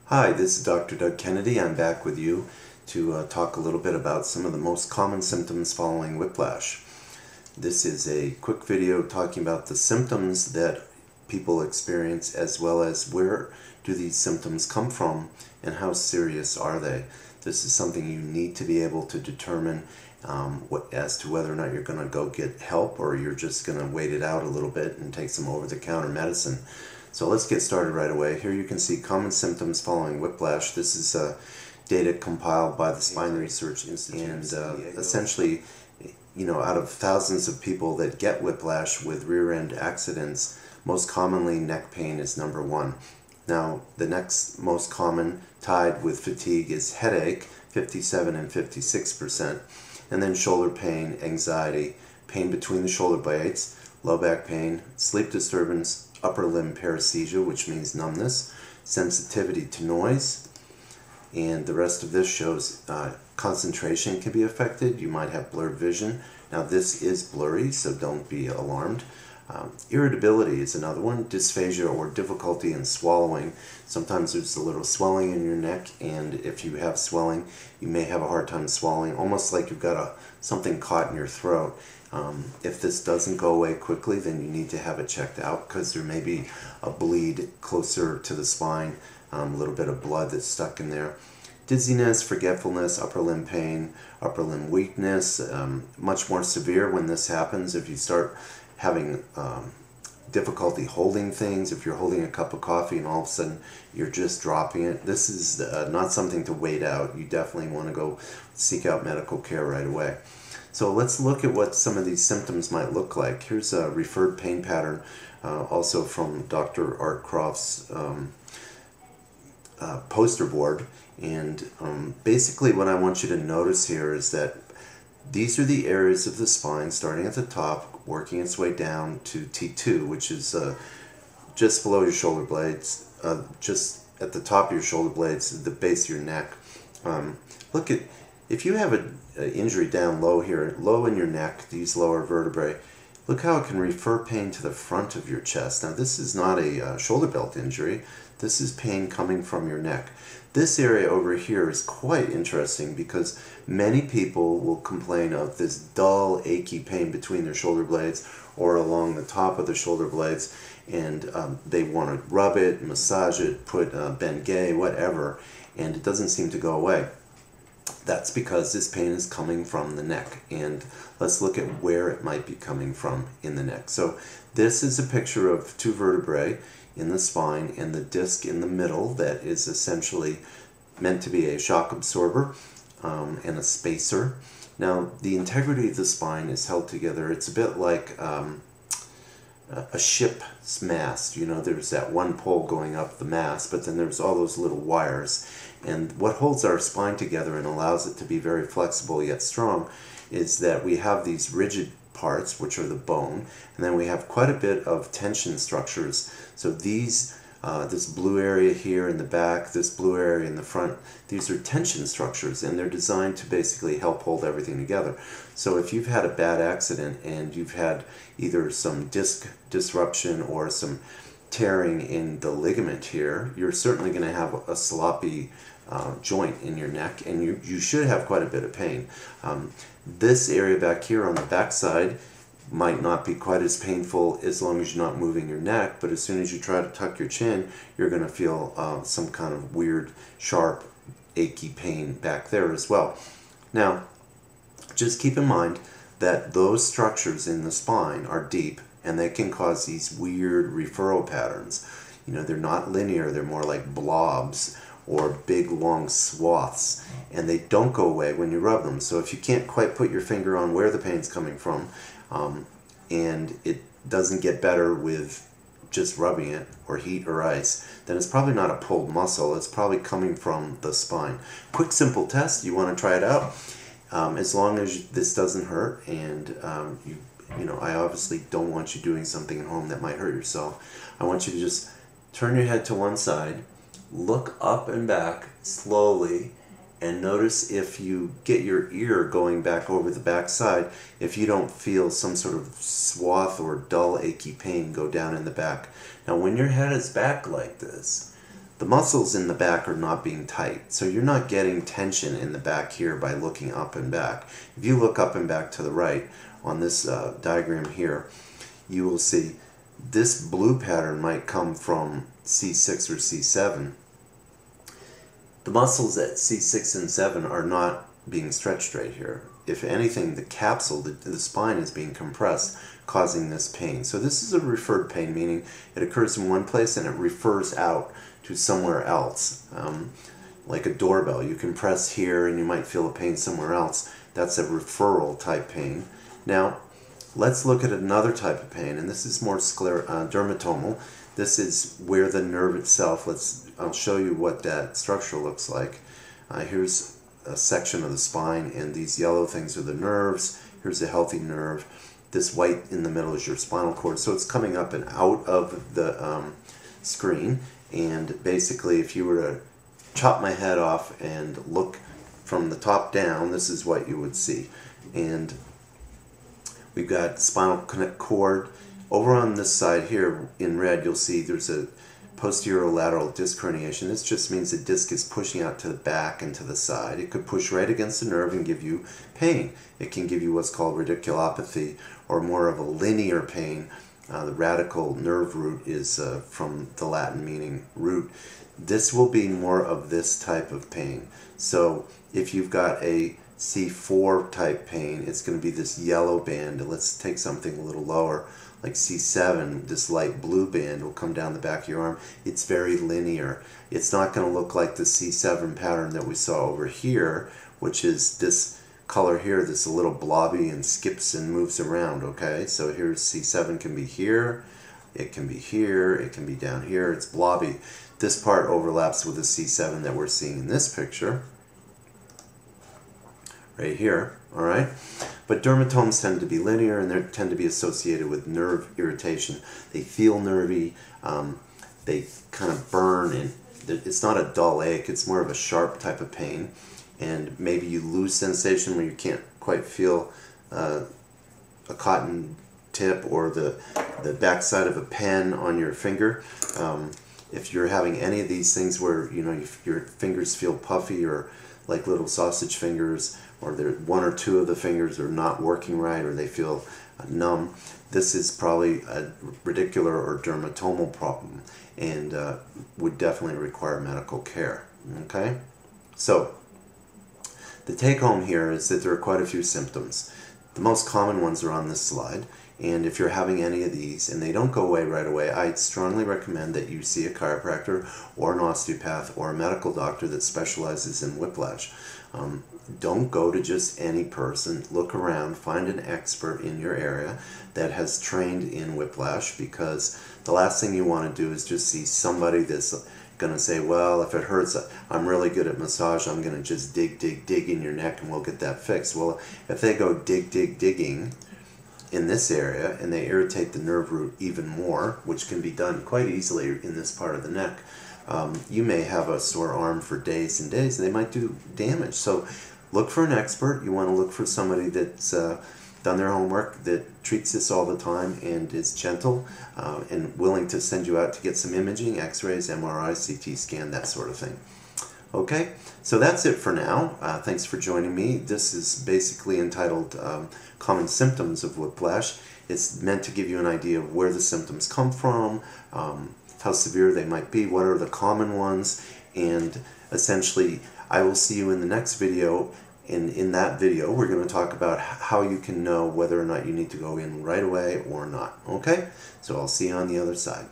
Hi, this is Dr. Doug Kennedy. I'm back with you to talk a little bit about some of the most common symptoms following whiplash. This is a quick video talking about the symptoms that people experience, as well as where do these symptoms come from and how serious are they. This is something you need to be able to determine as to whether or not you're going to go get help or you're just going to wait it out a little bit and take some over-the-counter medicine. So let's get started right away. Here you can see common symptoms following whiplash. This is data compiled by the Spine Research Institute, and essentially, out of thousands of people that get whiplash with rear-end accidents, most commonly neck pain is number one. Now, the next most common, tied with fatigue, is headache, 57 and 56%, and then shoulder pain, anxiety, pain between the shoulder blades, low back pain, sleep disturbance, upper limb paresthesia, which means numbness, sensitivity to noise, and the rest of this shows concentration can be affected. You might have blurred vision. Now this is blurry, so don't be alarmed. Irritability is another one, dysphagia or difficulty in swallowing. Sometimes there's a little swelling in your neck, and if you have swelling, you may have a hard time swallowing, almost like you've got something caught in your throat. If this doesn't go away quickly, then you need to have it checked out because there may be a bleed closer to the spine, a little bit of blood that's stuck in there. Dizziness, forgetfulness, upper limb pain, upper limb weakness, much more severe when this happens if you start having difficulty holding things. If you're holding a cup of coffee and all of a sudden you're just dropping it, this is not something to wait out. You definitely want to go seek out medical care right away. So let's look at what some of these symptoms might look like. Here's a referred pain pattern, also from Dr. Art Croft's poster board. And basically what I want you to notice here is that these are the areas of the spine starting at the top, working its way down to T2, which is just below your shoulder blades, just at the top of your shoulder blades, the base of your neck. Look at, if you have an injury down low here, low in your neck, these lower vertebrae, look how it can refer pain to the front of your chest. Now this is not a shoulder belt injury, this is pain coming from your neck. This area over here is quite interesting because many people will complain of this dull, achy pain between their shoulder blades or along the top of the shoulder blades, and they want to rub it, massage it, put Bengay, whatever, and it doesn't seem to go away. That's because this pain is coming from the neck, and let's look at where it might be coming from in the neck. So this is a picture of two vertebrae in the spine and the disc in the middle that is essentially meant to be a shock absorber and a spacer. Now the integrity of the spine is held together. It's a bit like a ship's mast. There's that one pole going up the mast, but then there's all those little wires. And what holds our spine together and allows it to be very flexible yet strong is that we have these rigid parts, which are the bone, and then we have quite a bit of tension structures. So these, this blue area here in the back, this blue area in the front, these are tension structures, and they're designed to basically help hold everything together. So if you've had a bad accident and you've had either some disc disruption or some tearing in the ligament here, you're certainly going to have a sloppy joint in your neck, and you should have quite a bit of pain. This area back here on the back side might not be quite as painful as long as you're not moving your neck, but as soon as you try to tuck your chin, you're going to feel some kind of weird, sharp, achy pain back there as well. Now, just keep in mind that those structures in the spine are deep, and they can cause these weird referral patterns. They're not linear, they're more like blobs or big long swaths, and they don't go away when you rub them. So if you can't quite put your finger on where the pain's coming from, and it doesn't get better with just rubbing it or heat or ice, then it's probably not a pulled muscle, it's probably coming from the spine. Quick simple test, you want to try it out, as long as this doesn't hurt, and I obviously don't want you doing something at home that might hurt yourself. I want you to just turn your head to one side, look up and back slowly, and notice if you get your ear going back over the back side, if you don't feel some sort of swath or dull achy pain go down in the back. Now when your head is back like this, the muscles in the back are not being tight. So you're not getting tension in the back here by looking up and back. If you look up and back to the right on this diagram here, you will see this blue pattern might come from C6 or C7. The muscles at C6 and 7 are not being stretched right here. If anything, the capsule, the spine is being compressed, causing this pain. So this is a referred pain, meaning it occurs in one place and it refers out to somewhere else. Like a doorbell, you can press here and you might feel a pain somewhere else. That's a referral type pain. Now, let's look at another type of pain, and this is more dermatomal. This is where the nerve itself, I'll show you what that structure looks like. Here's a section of the spine, and these yellow things are the nerves. Here's a healthy nerve. This white in the middle is your spinal cord. So it's coming up and out of the screen, and basically if you were to chop my head off and look from the top down, this is what you would see. And we've got spinal cord. Over on this side here in red, you'll see there's a posterior lateral disc herniation. This just means the disc is pushing out to the back and to the side. It could push right against the nerve and give you pain. It can give you what's called radiculopathy, or more of a linear pain. The radical nerve root is from the Latin meaning root. This will be more of this type of pain. So if you've got a C4 type pain, it's going to be this yellow band. Let's take something a little lower, like C7. This light blue band will come down the back of your arm. It's very linear. It's not going to look like the C7 pattern that we saw over here, which is this color here that's a little blobby and skips and moves around. Okay, so here's C7 can be here, it can be here, it can be down here. It's blobby. This part overlaps with the C7 that we're seeing in this picture right here. All right, but dermatomes tend to be linear, and they tend to be associated with nerve irritation. They feel nervy, they kind of burn, and it's not a dull ache, it's more of a sharp type of pain. And maybe you lose sensation where you can't quite feel a cotton tip or the backside of a pen on your finger. If you're having any of these things where your fingers feel puffy or like little sausage fingers, or one or two of the fingers are not working right, or they feel numb, this is probably a radicular or dermatomal problem, and would definitely require medical care. Okay, so the take home here is that there are quite a few symptoms. The most common ones are on this slide, and if you're having any of these and they don't go away right away, I strongly recommend that you see a chiropractor or an osteopath or a medical doctor that specializes in whiplash. Don't go to just any person. Look around, find an expert in your area that has trained in whiplash, because the last thing you want to do is just see somebody that's going to say, well, if it hurts, I'm really good at massage, I'm going to just dig in your neck and we'll get that fixed. Well, if they go digging in this area and they irritate the nerve root even more, which can be done quite easily in this part of the neck, you may have a sore arm for days and days, and they might do damage. So look for an expert. You want to look for somebody that's done their homework, that treats this all the time and is gentle and willing to send you out to get some imaging, x-rays, MRI, CT scan, that sort of thing. Okay, so that's it for now. Thanks for joining me. This is basically entitled Common Symptoms of Whiplash. It's meant to give you an idea of where the symptoms come from, how severe they might be, what are the common ones, and essentially I will see you in the next video. In that video, we're going to talk about how you can know whether or not you need to go in right away or not. Okay? So I'll see you on the other side.